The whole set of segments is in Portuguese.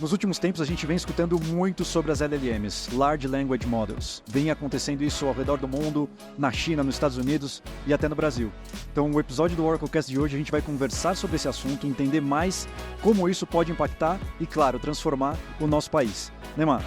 Nos últimos tempos, a gente vem escutando muito sobre as LLMs, Large Language Models. Vem acontecendo isso ao redor do mundo, na China, nos Estados Unidos e até no Brasil. Então, no episódio do OracleCast de hoje, a gente vai conversar sobre esse assunto, entender mais como isso pode impactar e, claro, transformar o nosso país. Né, Mar?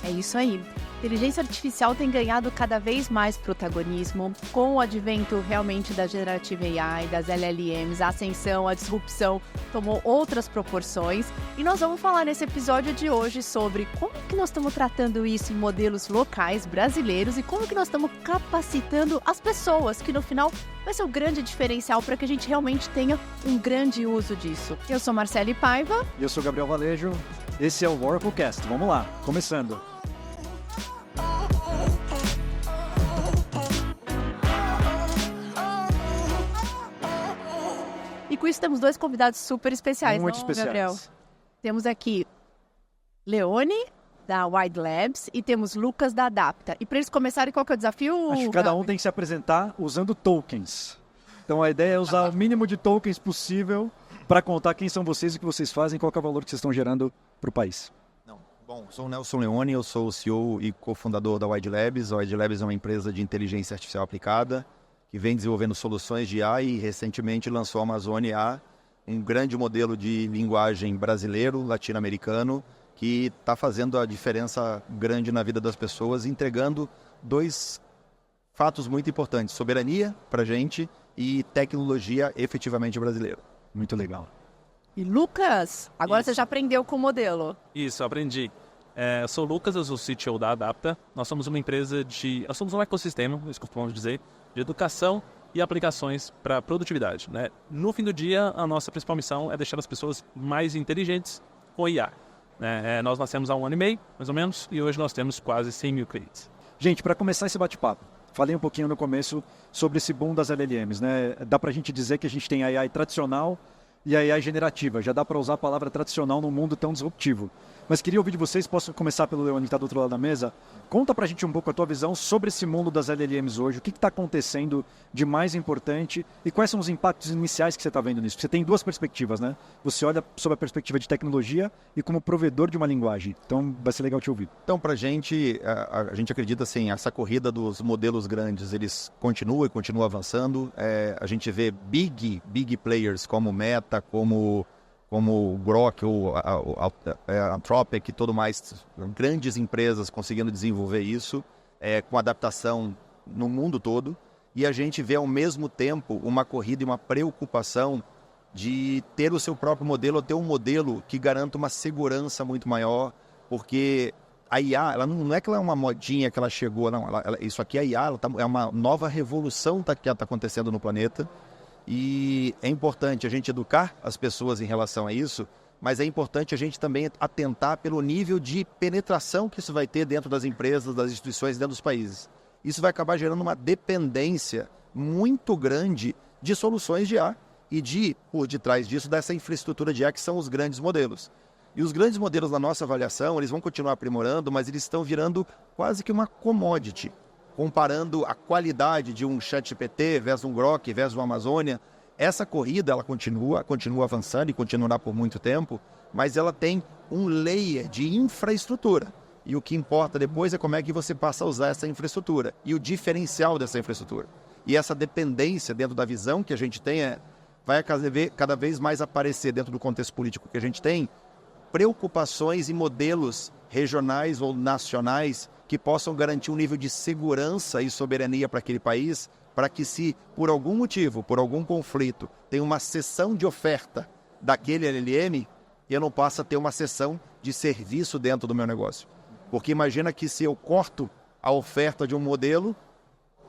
É isso aí. Inteligência artificial tem ganhado cada vez mais protagonismo com o advento realmente da Generative AI, das LLMs, a ascensão, a disrupção tomou outras proporções e nós vamos falar nesse episódio de hoje sobre como que nós estamos tratando isso em modelos locais brasileiros e como que nós estamos capacitando as pessoas, que no final vai ser o grande diferencial para que a gente realmente tenha um grande uso disso. Eu sou Marcele Paiva. E eu sou Gabriel Valejo. Esse é o OracleCast. Vamos lá, começando. E com isso temos dois convidados super especiais, muito não, especiais. Gabriel? Temos aqui Leone, da Wide Labs, e temos Lucas, da Adapta. E para eles começarem, qual que é o desafio? Acho que cada um tem que se apresentar usando tokens. Então a ideia é usar o mínimo de tokens possível para contar quem são vocês e o que vocês fazem e qual que é o valor que vocês estão gerando para o país. Bom, sou o Nelson Leone, eu sou o CEO e cofundador da Wide Labs. A Wide Labs é uma empresa de inteligência artificial aplicada que vem desenvolvendo soluções de IA e recentemente lançou a Amazônia IA, um grande modelo de linguagem brasileiro, latino-americano, que está fazendo a diferença grande na vida das pessoas, entregando dois fatos muito importantes: soberania para a gente e tecnologia efetivamente brasileira. Muito legal. E Lucas, agora Isso. você já aprendeu com o modelo. Isso, aprendi. Eu sou o Lucas, eu sou o CTO da Adapta. Nós somos uma empresa nós somos um ecossistema, isso costumamos dizer, de educação e aplicações para produtividade, né? No fim do dia, a nossa principal missão é deixar as pessoas mais inteligentes com IA. Nós nascemos há 1 ano e meio, mais ou menos, e hoje nós temos quase 100 mil clientes. Gente, para começar esse bate-papo, falei um pouquinho no começo sobre esse boom das LLMs, né? Dá para a gente dizer que a gente tem a AI tradicional e a AI generativa. Já dá para usar a palavra tradicional num mundo tão disruptivo. Mas queria ouvir de vocês, posso começar pelo Leone que está do outro lado da mesa? Conta pra gente um pouco a tua visão sobre esse mundo das LLMs hoje. O que está acontecendo de mais importante e quais são os impactos iniciais que você está vendo nisso? Você tem duas perspectivas, né? Você olha sob a perspectiva de tecnologia e como provedor de uma linguagem. Então vai ser legal te ouvir. Então, para a gente acredita assim, essa corrida dos modelos grandes, eles continuam avançando. A gente vê big players como Meta, como o Grok, a Anthropic e tudo mais, grandes empresas conseguindo desenvolver isso com adaptação no mundo todo. E a gente vê ao mesmo tempo uma corrida e uma preocupação de ter o seu próprio modelo, ou ter um modelo que garanta uma segurança muito maior, porque a IA, ela não é que ela é uma modinha que ela chegou, não. Isso aqui, a IA, é uma nova revolução que está acontecendo no planeta. E é importante a gente educar as pessoas em relação a isso, mas é importante a gente também atentar pelo nível de penetração que isso vai ter dentro das empresas, das instituições, dentro dos países. Isso vai acabar gerando uma dependência muito grande de soluções de IA e por detrás disso, dessa infraestrutura de IA que são os grandes modelos. E os grandes modelos, na nossa avaliação, eles vão continuar aprimorando, mas eles estão virando quase que uma commodity. Comparando a qualidade de um ChatGPT versus um Grok versus um Amazônia, essa corrida ela continua avançando e continuará por muito tempo, mas ela tem um layer de infraestrutura. E o que importa depois é como é que você passa a usar essa infraestrutura e o diferencial dessa infraestrutura. E essa dependência dentro da visão que a gente tem vai cada vez mais aparecer dentro do contexto político que a gente tem, preocupações em modelos regionais ou nacionais que possam garantir um nível de segurança e soberania para aquele país, para que se, por algum motivo, por algum conflito, tem uma cessão de oferta daquele LLM, eu não possa ter uma cessão de serviço dentro do meu negócio. Porque imagina que se eu corto a oferta de um modelo,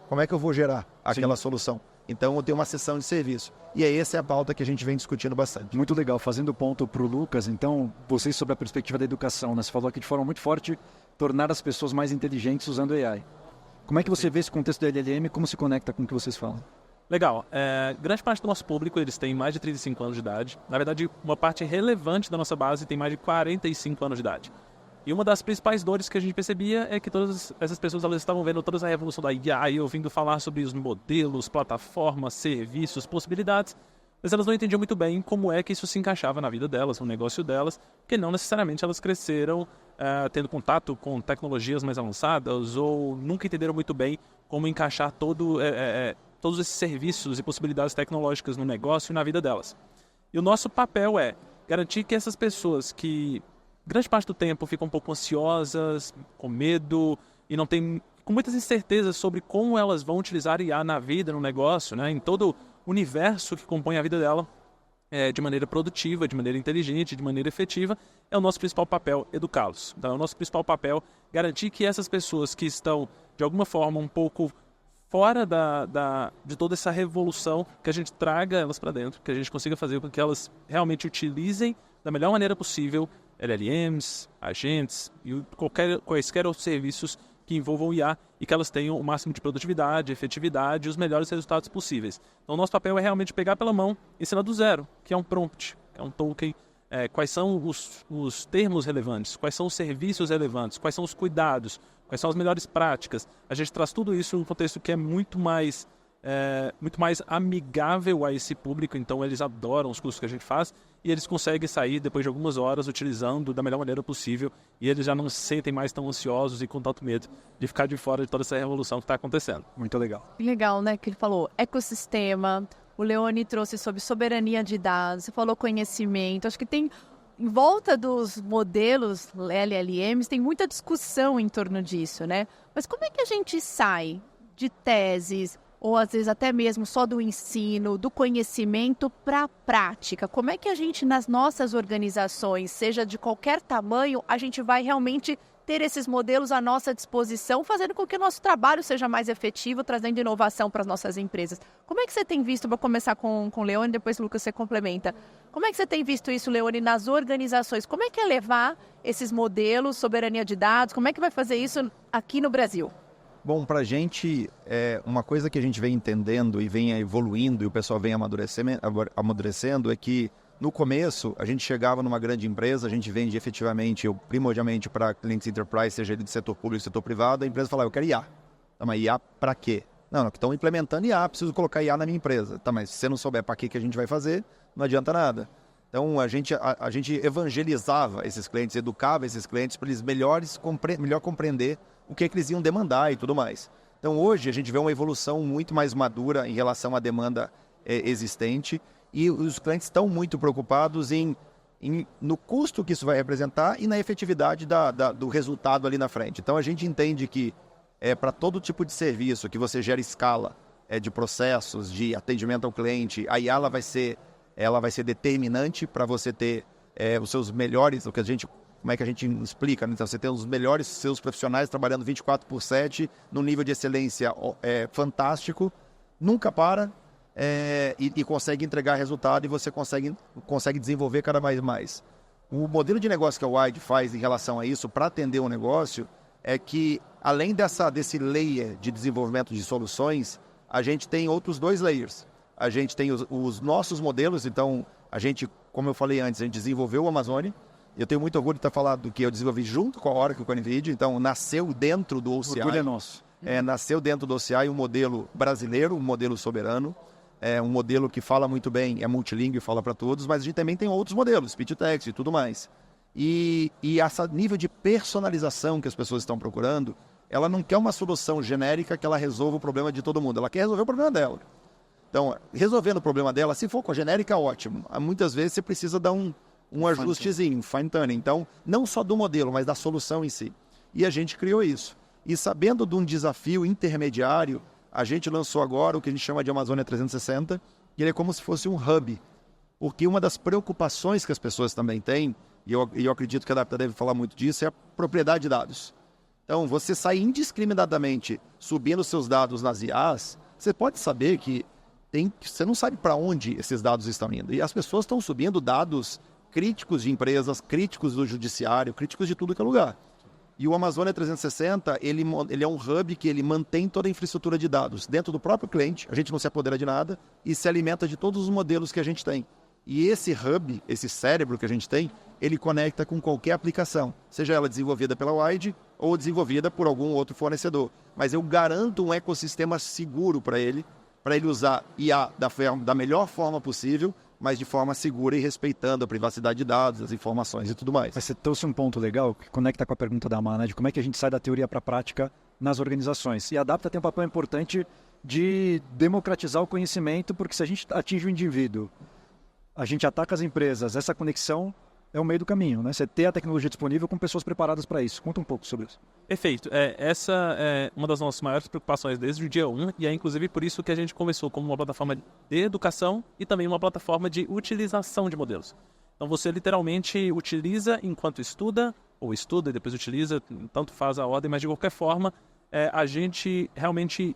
como é que eu vou gerar aquela solução? Então eu tenho uma cessão de serviço. E essa é a pauta que a gente vem discutindo bastante. Muito legal. Fazendo ponto para o Lucas, então, vocês sobre a perspectiva da educação, né? Você falou aqui de forma muito forte, tornar as pessoas mais inteligentes usando AI. Como é que você vê esse contexto do LLM e como se conecta com o que vocês falam? Legal. Grande parte do nosso público, eles têm mais de 35 anos de idade. Na verdade, uma parte relevante da nossa base tem mais de 45 anos de idade. E uma das principais dores que a gente percebia é que todas essas pessoas elas estavam vendo toda a revolução da IA e ouvindo falar sobre os modelos, plataformas, serviços, possibilidades, mas elas não entendiam muito bem como é que isso se encaixava na vida delas, no negócio delas, porque não necessariamente elas cresceram tendo contato com tecnologias mais avançadas ou nunca entenderam muito bem como encaixar todos esses serviços e possibilidades tecnológicas no negócio e na vida delas. E o nosso papel é garantir que essas pessoas que, grande parte do tempo, ficam um pouco ansiosas, com medo e não têm com muitas incertezas sobre como elas vão utilizar IA na vida, no negócio, né, em todo o universo que compõe a vida dela, de maneira produtiva, de maneira inteligente, de maneira efetiva, é o nosso principal papel educá-los. Então, é o nosso principal papel garantir que essas pessoas que estão, de alguma forma, um pouco fora de toda essa revolução, que a gente traga elas para dentro, que a gente consiga fazer com que elas realmente utilizem da melhor maneira possível LLMs, agentes e quaisquer outros serviços que envolvam IA e que elas tenham o máximo de produtividade, efetividade e os melhores resultados possíveis. Então, o nosso papel é realmente pegar pela mão e ensinar do zero, que é um prompt, que é um token, quais são os termos relevantes, quais são os serviços relevantes, quais são os cuidados, quais são as melhores práticas. A gente traz tudo isso num contexto que é muito mais amigável a esse público, então eles adoram os cursos que a gente faz e eles conseguem sair depois de algumas horas utilizando da melhor maneira possível e eles já não se sentem mais tão ansiosos e com tanto medo de ficar de fora de toda essa revolução que está acontecendo. Muito legal. Legal, né, que ele falou ecossistema, o Leone trouxe sobre soberania de dados, você falou conhecimento, acho que tem em volta dos modelos LLMs, tem muita discussão em torno disso, né? Mas como é que a gente sai de teses, ou às vezes até mesmo só do ensino, do conhecimento para a prática? Como é que a gente, nas nossas organizações, seja de qualquer tamanho, a gente vai realmente ter esses modelos à nossa disposição, fazendo com que o nosso trabalho seja mais efetivo, trazendo inovação para as nossas empresas? Como é que você tem visto, vou começar com o Leone, depois Lucas você complementa, como é que você tem visto isso, Leone, nas organizações? Como é que é levar esses modelos, soberania de dados, como é que vai fazer isso aqui no Brasil? Bom, para a gente, uma coisa que a gente vem entendendo e vem evoluindo e o pessoal vem amadurecendo é que, no começo, a gente chegava numa grande empresa, a gente vende efetivamente, primordialmente para clientes enterprise, seja ele do setor público ou setor privado, a empresa fala, eu quero IA. Tá, mas IA para quê? Não, que estão implementando IA, preciso colocar IA na minha empresa. Tá, mas se você não souber para que a gente vai fazer, não adianta nada. Então, a gente evangelizava esses clientes, educava esses clientes para eles melhor compreender o que eles iam demandar e tudo mais. Então, hoje, a gente vê uma evolução muito mais madura em relação à demanda existente e os clientes estão muito preocupados no custo que isso vai representar e na efetividade do resultado ali na frente. Então, a gente entende que para todo tipo de serviço que você gera escala de processos, de atendimento ao cliente, a IA ela vai ser determinante para você ter os seus melhores, como é que a gente explica, né? Então, você tem os melhores seus profissionais trabalhando 24/7, num nível de excelência fantástico, nunca para e consegue entregar resultado e você consegue desenvolver cada vez mais. O modelo de negócio que a Wide faz em relação a isso, para atender um negócio, é que, além desse layer de desenvolvimento de soluções, a gente tem outros 2 layers. A gente tem os nossos modelos, então, a gente, como eu falei antes, a gente desenvolveu o Amazônia. Eu tenho muito orgulho de estar falando do que eu desenvolvi junto com a Oracle, com a NVIDIA, então nasceu dentro do OCI. O orgulho é nosso. Nasceu dentro do OCI um modelo brasileiro, um modelo soberano, um modelo que fala muito bem, é multilíngue, fala para todos, mas a gente também tem outros modelos, speech to text e tudo mais. E esse nível de personalização que as pessoas estão procurando, ela não quer uma solução genérica que ela resolva o problema de todo mundo, ela quer resolver o problema dela. Então, resolvendo o problema dela, se for com a genérica, ótimo. Muitas vezes você precisa dar um ajustezinho, um fine-tuning. Então, não só do modelo, mas da solução em si. E a gente criou isso. E sabendo de um desafio intermediário, a gente lançou agora o que a gente chama de Amazônia 360, e ele é como se fosse um hub. Porque uma das preocupações que as pessoas também têm, e eu acredito que a Adapta deve falar muito disso, é a propriedade de dados. Então, você sai indiscriminadamente subindo seus dados nas IAs, você pode saber que você não sabe para onde esses dados estão indo. E as pessoas estão subindo dados críticos de empresas, críticos do judiciário, críticos de tudo que é lugar. E o Amazônia 360, ele é um hub que ele mantém toda a infraestrutura de dados dentro do próprio cliente, a gente não se apodera de nada, e se alimenta de todos os modelos que a gente tem. E esse hub, esse cérebro que a gente tem, ele conecta com qualquer aplicação, seja ela desenvolvida pela Wide ou desenvolvida por algum outro fornecedor. Mas eu garanto um ecossistema seguro para ele, para ele usar IA da melhor forma possível, mas de forma segura e respeitando a privacidade de dados, as informações e tudo mais. Mas você trouxe um ponto legal que conecta com a pergunta da Amar, né, de como é que a gente sai da teoria para a prática nas organizações. E a Adapta tem um papel importante de democratizar o conhecimento, porque se a gente atinge o indivíduo, a gente ataca as empresas, essa conexão é o meio do caminho, né? Você ter a tecnologia disponível com pessoas preparadas para isso. Conta um pouco sobre isso. Perfeito. Essa é uma das nossas maiores preocupações desde o dia 1 e é inclusive por isso que a gente começou como uma plataforma de educação e também uma plataforma de utilização de modelos. Então você literalmente utiliza enquanto estuda, ou estuda e depois utiliza, tanto faz a ordem, mas de qualquer forma a gente realmente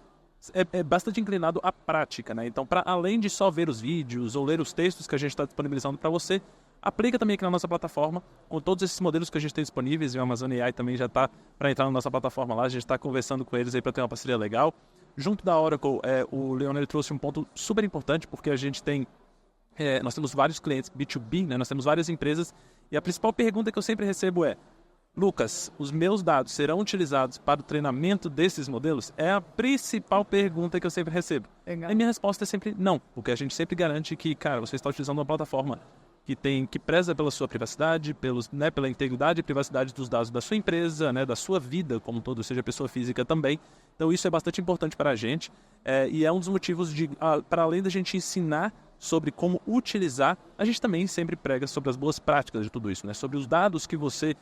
é bastante inclinado à prática, né? Então, para além de só ver os vídeos ou ler os textos que a gente está disponibilizando para você, aplica também aqui na nossa plataforma, com todos esses modelos que a gente tem disponíveis, e o Amazon AI também já está para entrar na nossa plataforma lá, a gente está conversando com eles aí para ter uma parceria legal. Junto da Oracle, o Leonel trouxe um ponto super importante, porque a gente tem, nós temos vários clientes B2B, né? Nós temos várias empresas, e a principal pergunta que eu sempre recebo é: Lucas, os meus dados serão utilizados para o treinamento desses modelos? É a principal pergunta que eu sempre recebo. Legal. E minha resposta é sempre não, porque a gente sempre garante que, cara, você está utilizando uma plataforma que preza pela sua privacidade, pela integridade e privacidade dos dados da sua empresa, né, da sua vida como um todo, seja pessoa física também. Então isso é bastante importante para a gente e é um dos motivos para além da gente ensinar sobre como utilizar, a gente também sempre prega sobre as boas práticas de tudo isso, né? Sobre os dados que você...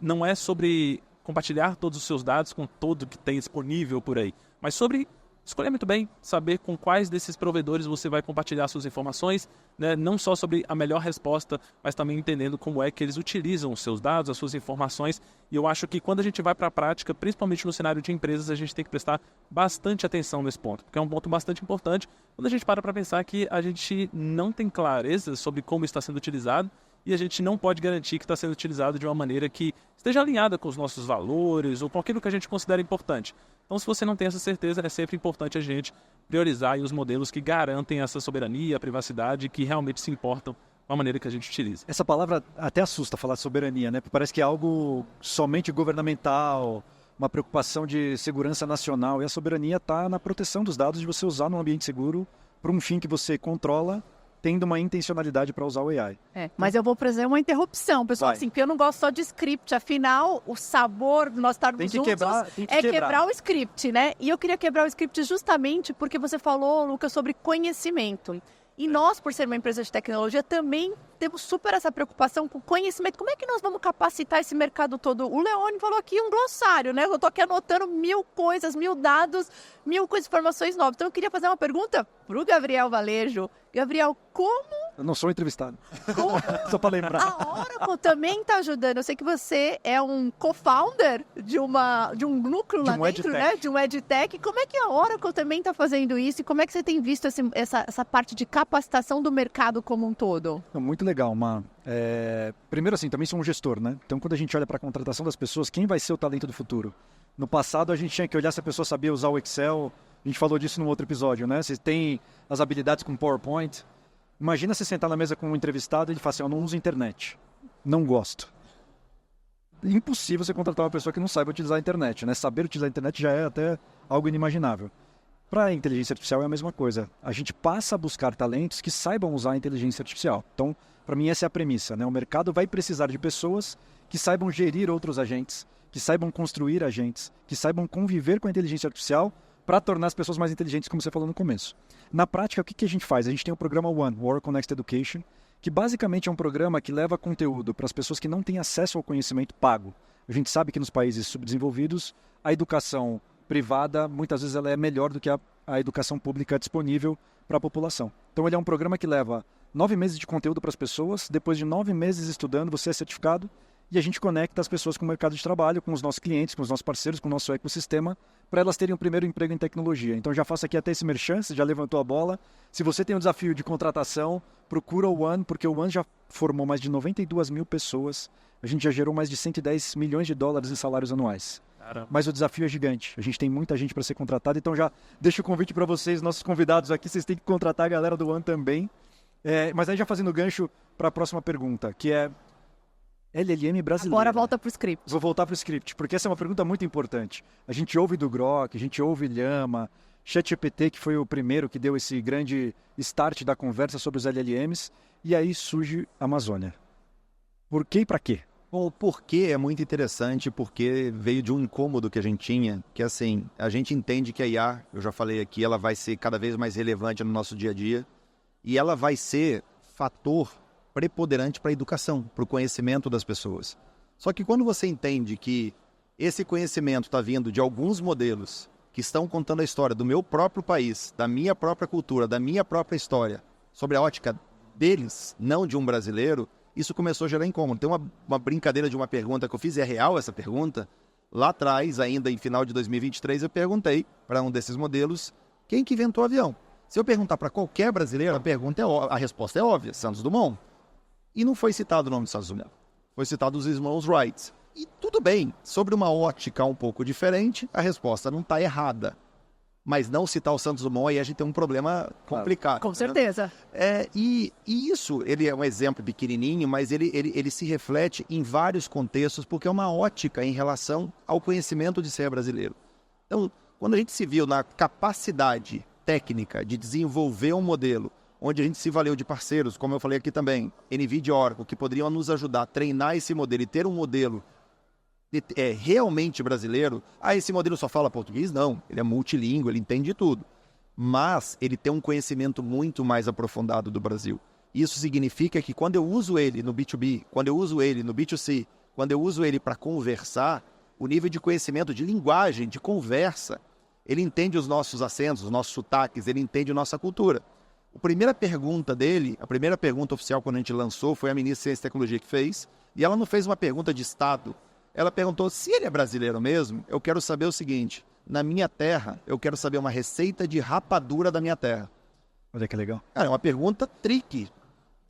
não é sobre compartilhar todos os seus dados com todo que tem disponível por aí, mas sobre escolher muito bem, saber com quais desses provedores você vai compartilhar suas informações, né? Não só sobre a melhor resposta, mas também entendendo como é que eles utilizam os seus dados, as suas informações. E eu acho que quando a gente vai para a prática, principalmente no cenário de empresas, a gente tem que prestar bastante atenção nesse ponto, porque é um ponto bastante importante quando a gente para pensar que a gente não tem clareza sobre como está sendo utilizado e a gente não pode garantir que está sendo utilizado de uma maneira que esteja alinhada com os nossos valores ou com aquilo que a gente considera importante. Então, se você não tem essa certeza, é sempre importante a gente priorizar aí os modelos que garantem essa soberania, a privacidade, que realmente se importam com a maneira que a gente utiliza. Essa palavra até assusta, falar de soberania, né? Parece que é algo somente governamental, uma preocupação de segurança nacional. E a soberania está na proteção dos dados, de você usar num ambiente seguro para um fim que você controla, tendo uma intencionalidade para usar o AI. Mas eu vou fazer uma interrupção, pessoal, assim, porque eu não gosto só de script, afinal, o sabor de nós estarmos juntos quebrar o script, né? E eu queria quebrar o script justamente porque você falou, Lucas, sobre conhecimento. E nós, por ser uma empresa de tecnologia, também temos super essa preocupação com conhecimento. Como é que nós vamos capacitar esse mercado todo? O Leone falou aqui um glossário, né? Eu estou aqui anotando 1000 coisas, 1000 dados, 1000 informações novas. Então, eu queria fazer uma pergunta para o Gabriel Valejo. Gabriel, como... Eu não sou entrevistado. Só para lembrar. A Oracle também está ajudando. Eu sei que você é um co-founder de um núcleo lá dentro, né? De um EdTech. Como é que a Oracle também está fazendo isso? E como é que você tem visto essa parte de capacitação do mercado como um todo? Muito legal, primeiro assim, também sou um gestor, né? Então quando a gente olha para a contratação das pessoas, quem vai ser o talento do futuro? No passado a gente tinha que olhar se a pessoa sabia usar o Excel, a gente falou disso no outro episódio, né? Você tem as habilidades com PowerPoint. Imagina você sentar na mesa com um entrevistado e ele fala assim: eu não uso internet, não gosto. Impossível você contratar uma pessoa que não saiba utilizar a internet, né? Saber utilizar a internet já é até algo inimaginável. Para a inteligência artificial é a mesma coisa. A gente passa a buscar talentos que saibam usar a inteligência artificial. Então, para mim, essa é a premissa, né? O mercado vai precisar de pessoas que saibam gerir outros agentes, que saibam construir agentes, que saibam conviver com a inteligência artificial para tornar as pessoas mais inteligentes, como você falou no começo. Na prática, o que a gente faz? A gente tem o programa One, o Oracle Next Education, que basicamente é um programa que leva conteúdo para as pessoas que não têm acesso ao conhecimento pago. A gente sabe que nos países subdesenvolvidos, a educação privada, muitas vezes ela é melhor do que a educação pública disponível para a população. Então ele é um programa que leva 9 meses de conteúdo para as pessoas, depois de 9 meses estudando, você é certificado, e a gente conecta as pessoas com o mercado de trabalho, com os nossos clientes, com os nossos parceiros, com o nosso ecossistema, para elas terem o primeiro emprego em tecnologia. Então já faço aqui até esse merchan, você já levantou a bola. Se você tem um desafio de contratação, procura o One, porque o One já formou mais de 92 mil pessoas, a gente já gerou mais de 110 milhões de dólares em salários anuais. Caramba. Mas o desafio é gigante, a gente tem muita gente para ser contratada, então já deixo o convite para vocês, nossos convidados aqui, vocês têm que contratar a galera do One também. Mas aí já fazendo gancho para a próxima pergunta, que é: LLM brasileiro. Agora volta pro script. Vou voltar para o script, porque essa é uma pergunta muito importante. A gente ouve do Grok, a gente ouve Llama, ChatGPT, que foi o primeiro que deu esse grande start da conversa sobre os LLMs, e aí surge a Amazônia. Por quê e para quê? Bom, o porquê é muito interessante, porque veio de um incômodo que a gente tinha, que assim, a gente entende que a IA, eu já falei aqui, ela vai ser cada vez mais relevante no nosso dia a dia, e ela vai ser fator preponderante para a educação, para o conhecimento das pessoas. Só que quando você entende que esse conhecimento está vindo de alguns modelos que estão contando a história do meu próprio país, da minha própria cultura, da minha própria história, sobre a ótica deles, não de um brasileiro, isso começou a gerar incômodo. Tem uma brincadeira de uma pergunta que eu fiz, é real essa pergunta. Lá atrás, ainda em final de 2023, eu perguntei para um desses modelos quem que inventou o avião. Se eu perguntar para qualquer brasileiro, a resposta é óbvia, Santos Dumont. E não foi citado o nome dos Estados Unidos. Foi citado os irmãos Wright. E tudo bem, sobre uma ótica um pouco diferente, a resposta não está errada. Mas não citar o Santos Dumont, aí a gente tem um problema complicado. Com certeza. E isso, ele é um exemplo pequenininho, mas ele se reflete em vários contextos, porque é uma ótica em relação ao conhecimento de ser brasileiro. Então, quando a gente se viu na capacidade técnica de desenvolver um modelo, onde a gente se valeu de parceiros, como eu falei aqui também, NVIDIA e Oracle, que poderiam nos ajudar a treinar esse modelo e ter um modelo realmente brasileiro. Esse modelo só fala português? Não, ele é multilíngue, ele entende tudo. Mas ele tem um conhecimento muito mais aprofundado do Brasil. Isso significa que quando eu uso ele no B2B, quando eu uso ele no B2C, quando eu uso ele para conversar, o nível de conhecimento, de linguagem, de conversa, ele entende os nossos acentos, os nossos sotaques, ele entende a nossa cultura. A primeira pergunta dele, a primeira pergunta oficial quando a gente lançou, foi a ministra de Ciência e Tecnologia que fez, e ela não fez uma pergunta de Estado. Ela perguntou se ele é brasileiro mesmo. Eu quero saber o seguinte: na minha terra, eu quero saber uma receita de rapadura da minha terra. Olha que legal. Cara, é uma pergunta tricky,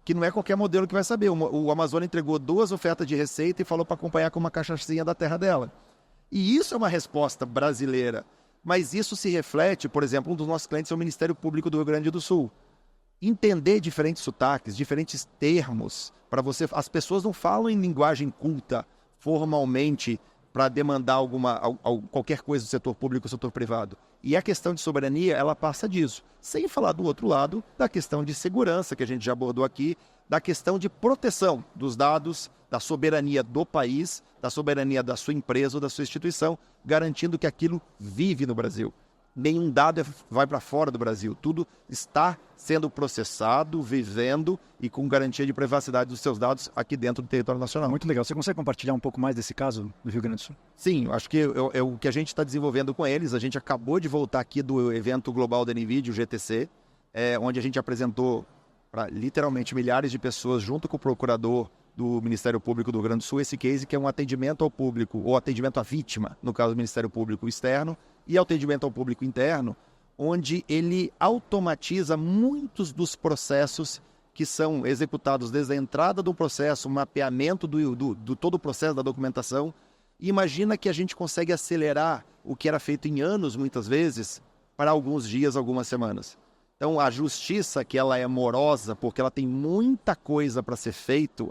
que não é qualquer modelo que vai saber. O Amazônia entregou 2 ofertas de receita e falou para acompanhar com uma cachaçinha da terra dela. E isso é uma resposta brasileira. Mas isso se reflete, por exemplo, um dos nossos clientes é o Ministério Público do Rio Grande do Sul. Entender diferentes sotaques, diferentes termos, para você. As pessoas não falam em linguagem culta formalmente para demandar qualquer coisa do setor público ou setor privado. E a questão de soberania, ela passa disso. Sem falar do outro lado, da questão de segurança, que a gente já abordou aqui, da questão de proteção dos dados, da soberania do país, da soberania da sua empresa ou da sua instituição, garantindo que aquilo vive no Brasil. Nenhum dado vai para fora do Brasil. Tudo está sendo processado, vivendo e com garantia de privacidade dos seus dados aqui dentro do território nacional. Muito legal. Você consegue compartilhar um pouco mais desse caso do Rio Grande do Sul? Sim, acho que é o que a gente está desenvolvendo com eles. A gente acabou de voltar aqui do evento global da NVIDIA, o GTC, onde a gente apresentou para literalmente milhares de pessoas, junto com o procurador do Ministério Público do Rio Grande do Sul, esse case que é um atendimento ao público, ou atendimento à vítima, no caso do Ministério Público externo, e atendimento ao público interno, onde ele automatiza muitos dos processos que são executados desde a entrada do processo, o mapeamento do todo o processo da documentação. E imagina que a gente consegue acelerar o que era feito em anos, muitas vezes, para alguns dias, algumas semanas. Então, a justiça, que ela é morosa, porque ela tem muita coisa para ser feito,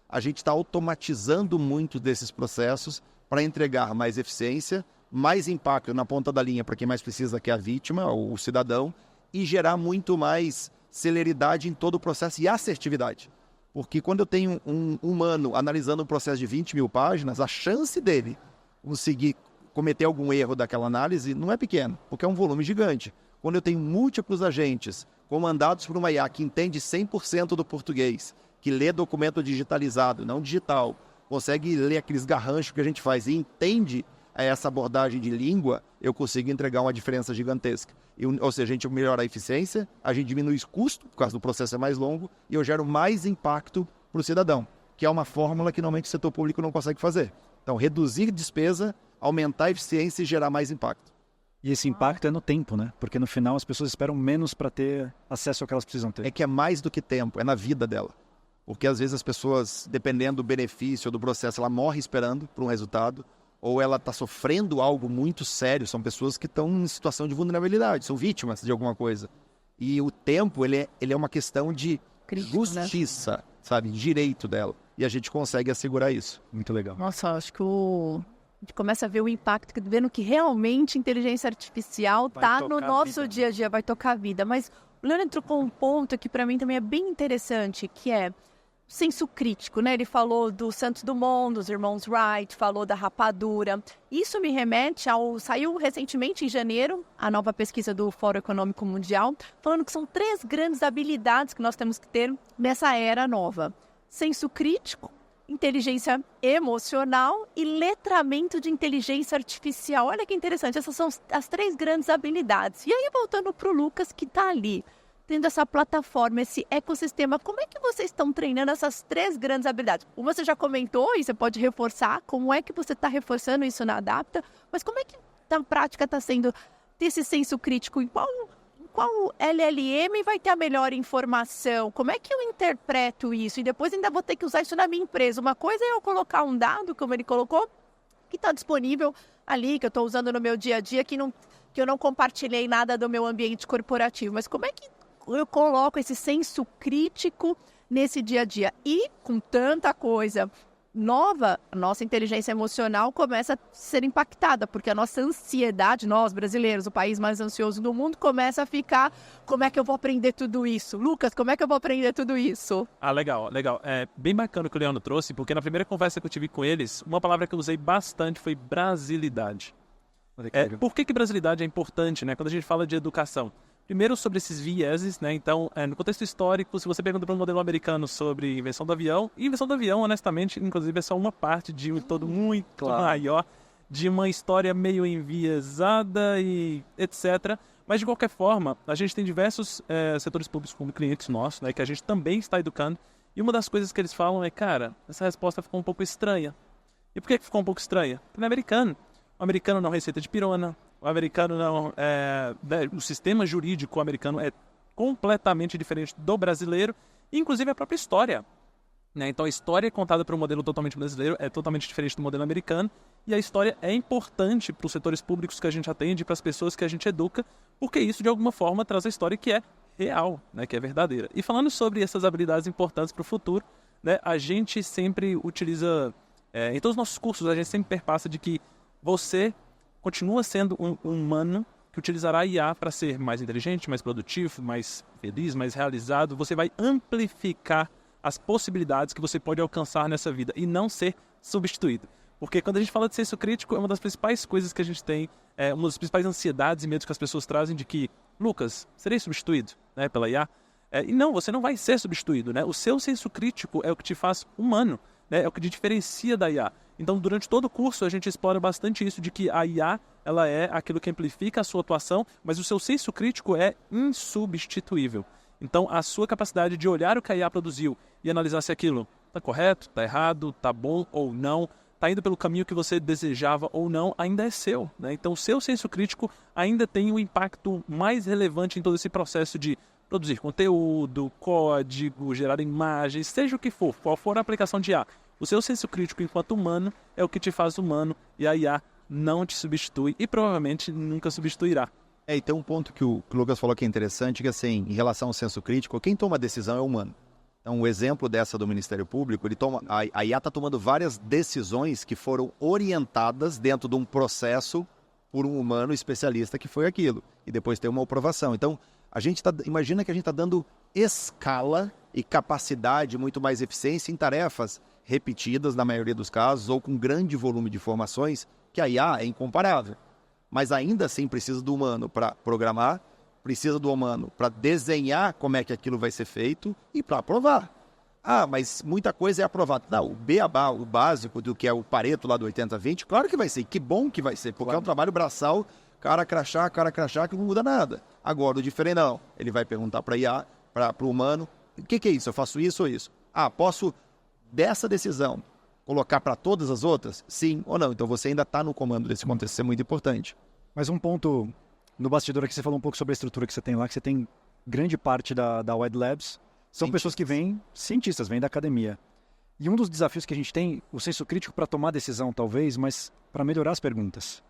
a gente está automatizando muito desses processos para entregar mais eficiência, mais impacto na ponta da linha para quem mais precisa, que é a vítima, ou o cidadão, e gerar muito mais celeridade em todo o processo e assertividade. Porque quando eu tenho um humano analisando um processo de 20 mil páginas, a chance dele conseguir cometer algum erro daquela análise não é pequena, porque é um volume gigante. Quando eu tenho múltiplos agentes comandados por uma IA que entende 100% do português, que lê documento digitalizado, não digital, consegue ler aqueles garranchos que a gente faz e entende essa abordagem de língua, eu consigo entregar uma diferença gigantesca. Ou seja, a gente melhora a eficiência, a gente diminui o custo, por causa do processo é mais longo, e eu gero mais impacto para o cidadão, que é uma fórmula que normalmente o setor público não consegue fazer. Então, reduzir despesa, aumentar a eficiência e gerar mais impacto. E esse impacto é no tempo, né? Porque no final as pessoas esperam menos para ter acesso ao que elas precisam ter. É que é mais do que tempo, é na vida dela. Porque às vezes as pessoas, dependendo do benefício ou do processo, ela morre esperando por um resultado, ou ela está sofrendo algo muito sério. São pessoas que estão em situação de vulnerabilidade, são vítimas de alguma coisa. E o tempo, ele é uma questão de crítico, justiça. Né? sabe, direito dela. E a gente consegue assegurar isso. Muito legal. Nossa, acho que a gente começa a ver o impacto, vendo que realmente inteligência artificial está no nosso dia a dia, vai tocar a vida. Mas o Leandro entrou com um ponto que para mim também é bem interessante, que é senso crítico, né? Ele falou do Santos Dumont, dos irmãos Wright, falou da rapadura. Isso me remete saiu recentemente em janeiro, a nova pesquisa do Fórum Econômico Mundial, falando que são 3 grandes habilidades que nós temos que ter nessa era nova. Senso crítico, inteligência emocional e letramento de inteligência artificial. Olha que interessante, essas são as 3 grandes habilidades. E aí, voltando para o Lucas, que está ali, tendo essa plataforma, esse ecossistema, como é que vocês estão treinando essas 3 grandes habilidades? Você já comentou e você pode reforçar, como é que você está reforçando isso na Adapta, mas como é que na prática está sendo ter esse senso crítico? Em qual LLM vai ter a melhor informação? Como é que eu interpreto isso? E depois ainda vou ter que usar isso na minha empresa. Uma coisa é eu colocar um dado, como ele colocou, que está disponível ali, que eu estou usando no meu dia a dia, que eu não compartilhei nada do meu ambiente corporativo. Mas como é que eu coloco esse senso crítico nesse dia a dia? E com tanta coisa nova, a nossa inteligência emocional começa a ser impactada, porque a nossa ansiedade, nós brasileiros, o país mais ansioso do mundo, começa a ficar, como é que eu vou aprender tudo isso? Lucas, como é que eu vou aprender tudo isso? Legal. É bem bacana o que o Leandro trouxe, porque na primeira conversa que eu tive com eles, uma palavra que eu usei bastante foi brasilidade. Por que brasilidade é importante, né? Quando a gente fala de educação? Primeiro, sobre esses vieses, né? Então, no contexto histórico, se você pergunta para um modelo americano sobre invenção do avião, e invenção do avião, honestamente, inclusive, é só uma parte de um todo muito maior, de uma história meio enviesada e etc. Mas, de qualquer forma, a gente tem diversos setores públicos como clientes nossos, né? Que a gente também está educando. E uma das coisas que eles falam é, cara, essa resposta ficou um pouco estranha. E por que ficou um pouco estranha? Porque não é americano. O americano não receita de pirona. O americano não o sistema jurídico americano é completamente diferente do brasileiro, inclusive a própria história. Né? Então a história contada por um modelo totalmente brasileiro é totalmente diferente do modelo americano, e a história é importante para os setores públicos que a gente atende, para as pessoas que a gente educa, porque isso de alguma forma traz a história que é real, né? Que é verdadeira. E falando sobre essas habilidades importantes para o futuro, né? A gente sempre utiliza, em todos os nossos cursos, a gente sempre perpassa de que você continua sendo um humano que utilizará a IA para ser mais inteligente, mais produtivo, mais feliz, mais realizado. Você vai amplificar as possibilidades que você pode alcançar nessa vida e não ser substituído. Porque quando a gente fala de senso crítico, é uma das principais coisas que a gente tem, uma das principais ansiedades e medos que as pessoas trazem de que, Lucas, serei substituído, né, pela IA? E não, você não vai ser substituído, né? O seu senso crítico é o que te faz humano, né? É o que te diferencia da IA. Então, durante todo o curso, a gente explora bastante isso de que a IA, ela é aquilo que amplifica a sua atuação, mas o seu senso crítico é insubstituível. Então, a sua capacidade de olhar o que a IA produziu e analisar se aquilo está correto, está errado, está bom ou não, está indo pelo caminho que você desejava ou não, ainda é seu, né? Então, o seu senso crítico ainda tem um impacto mais relevante em todo esse processo de produzir conteúdo, código, gerar imagens, seja o que for, qual for a aplicação de IA. O seu senso crítico enquanto humano é o que te faz humano, e a IA não te substitui e provavelmente nunca substituirá. E tem um ponto que o Lucas falou que é interessante, que assim, em relação ao senso crítico, quem toma a decisão é o humano. Então, o exemplo dessa do Ministério Público, a IA está tomando várias decisões que foram orientadas dentro de um processo por um humano especialista que foi aquilo. E depois tem uma aprovação. Então, imagina que a gente está dando escala e capacidade, muito mais eficiência em tarefas repetidas, na maioria dos casos, ou com grande volume de informações, que a IA é incomparável. Mas ainda assim precisa do humano para programar, precisa do humano para desenhar como é que aquilo vai ser feito e para aprovar. Mas muita coisa é aprovada. Não, o beabá, o básico do que é o Pareto lá do 80-20, claro que vai ser, que bom que vai ser, porque claro. É um trabalho braçal, cara crachá, que não muda nada. Agora, o diferente não, ele vai perguntar para a IA, para o humano, o que é isso? Eu faço isso ou isso? Posso dessa decisão colocar para todas as outras? Sim ou não? Então você ainda está no comando desse contexto, isso é muito importante. Mas um ponto no bastidor aqui, você falou um pouco sobre a estrutura que você tem lá, que você tem grande parte da Wide Labs, são pessoas que cientistas, vêm da academia. E um dos desafios que a gente tem, o senso crítico para tomar decisão talvez, mas para melhorar as perguntas.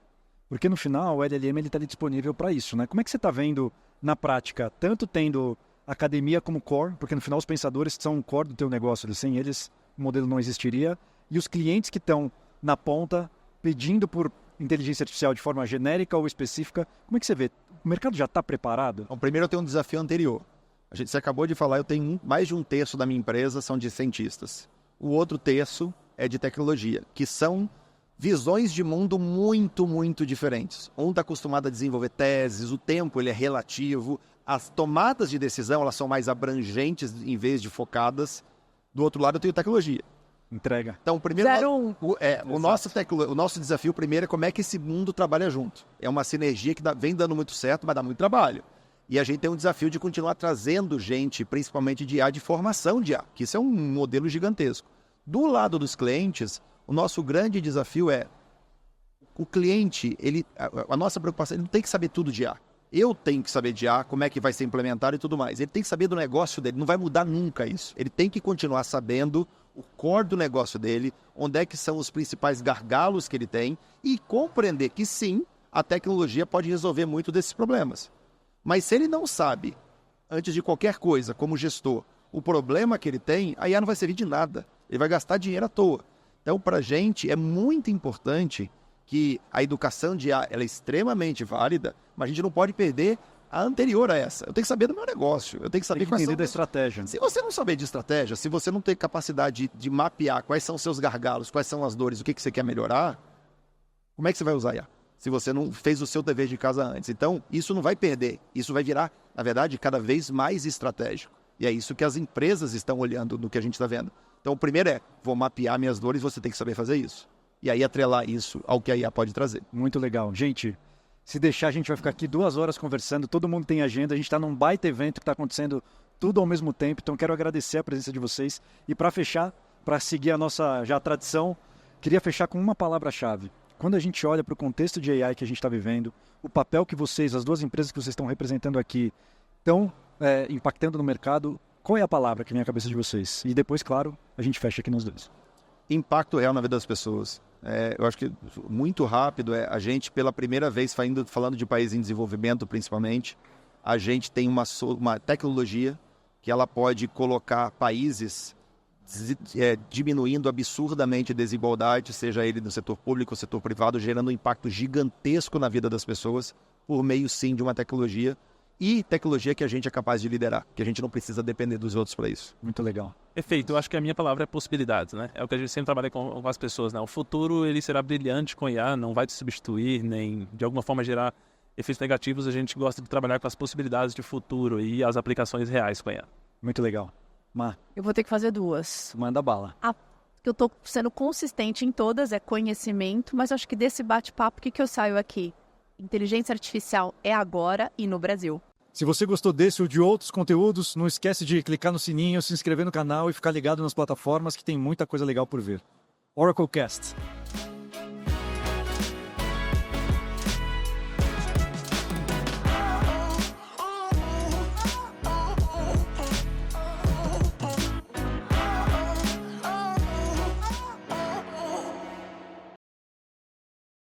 Porque no final o LLM está disponível para isso, né? Como é que você está vendo na prática, tanto tendo academia como core, porque no final os pensadores são o core do teu negócio, sem eles o modelo não existiria, e os clientes que estão na ponta pedindo por inteligência artificial de forma genérica ou específica. Como é que você vê? O mercado já está preparado? Então, primeiro eu tenho um desafio anterior. Você acabou de falar, eu tenho mais de um terço da minha empresa são de cientistas. O outro terço é de tecnologia, que são visões de mundo muito, muito diferentes. Um está acostumado a desenvolver teses, o tempo ele é relativo, as tomadas de decisão elas são mais abrangentes em vez de focadas. Do outro lado eu tenho tecnologia. Entrega. Então, primeiro, 01. o nosso desafio primeiro é como é que esse mundo trabalha junto. É uma sinergia que vem dando muito certo, mas dá muito trabalho. E a gente tem um desafio de continuar trazendo gente, principalmente de IA, de formação de IA, que isso é um modelo gigantesco. Do lado dos clientes, o nosso grande desafio é o cliente, a nossa preocupação, ele não tem que saber tudo de IA. Eu tenho que saber de IA, como é que vai ser implementado e tudo mais. Ele tem que saber do negócio dele, não vai mudar nunca isso. Ele tem que continuar sabendo o core do negócio dele, onde é que são os principais gargalos que ele tem e compreender que sim, a tecnologia pode resolver muito desses problemas. Mas se ele não sabe, antes de qualquer coisa, como gestor, o problema que ele tem, a IA não vai servir de nada. Ele vai gastar dinheiro à toa. Então, para a gente, é muito importante que a educação de IA ela é extremamente válida, mas a gente não pode perder a anterior a essa. Eu tenho que saber do meu negócio, eu tenho que saber quais são... da estratégia. Se você não saber de estratégia, se você não ter capacidade de mapear quais são os seus gargalos, quais são as dores, o que você quer melhorar, como é que você vai usar a IA? Se você não fez o seu dever de casa antes. Então, isso não vai perder. Isso vai virar, na verdade, cada vez mais estratégico. E é isso que as empresas estão olhando no que a gente está vendo. Então, o primeiro é, vou mapear minhas dores, você tem que saber fazer isso. E aí, atrelar isso ao que a IA pode trazer. Muito legal. Gente, se deixar, a gente vai ficar aqui 2 horas conversando. Todo mundo tem agenda. A gente está num baita evento que está acontecendo tudo ao mesmo tempo. Então, quero agradecer a presença de vocês. E para fechar, para seguir a nossa já tradição, queria fechar com uma palavra-chave. Quando a gente olha para o contexto de AI que a gente está vivendo, o papel que vocês, as 2 empresas que vocês estão representando aqui, estão impactando no mercado, qual é a palavra que vem à cabeça de vocês? E depois, claro, a gente fecha aqui nos 2. Impacto real na vida das pessoas. Eu acho que muito rápido, a gente pela primeira vez, falando de país em desenvolvimento principalmente, a gente tem uma tecnologia que ela pode colocar países diminuindo absurdamente a desigualdade, seja ele no setor público ou setor privado, gerando um impacto gigantesco na vida das pessoas, por meio sim de uma tecnologia, e tecnologia que a gente é capaz de liderar, que a gente não precisa depender dos outros para isso. Muito legal. Perfeito, eu acho que a minha palavra é possibilidades, né? É o que a gente sempre trabalha com as pessoas, né? O futuro, ele será brilhante com IA, não vai te substituir, nem de alguma forma gerar efeitos negativos. A gente gosta de trabalhar com as possibilidades de futuro e as aplicações reais com IA. Muito legal. Má, Eu vou ter que fazer 2. manda bala. A que eu tô sendo consistente em todas é conhecimento, mas acho que desse bate-papo, o que eu saio aqui? Inteligência artificial é agora e no Brasil. Se você gostou desse ou de outros conteúdos, não esquece de clicar no sininho, se inscrever no canal e ficar ligado nas plataformas que tem muita coisa legal por vir. OracleCast.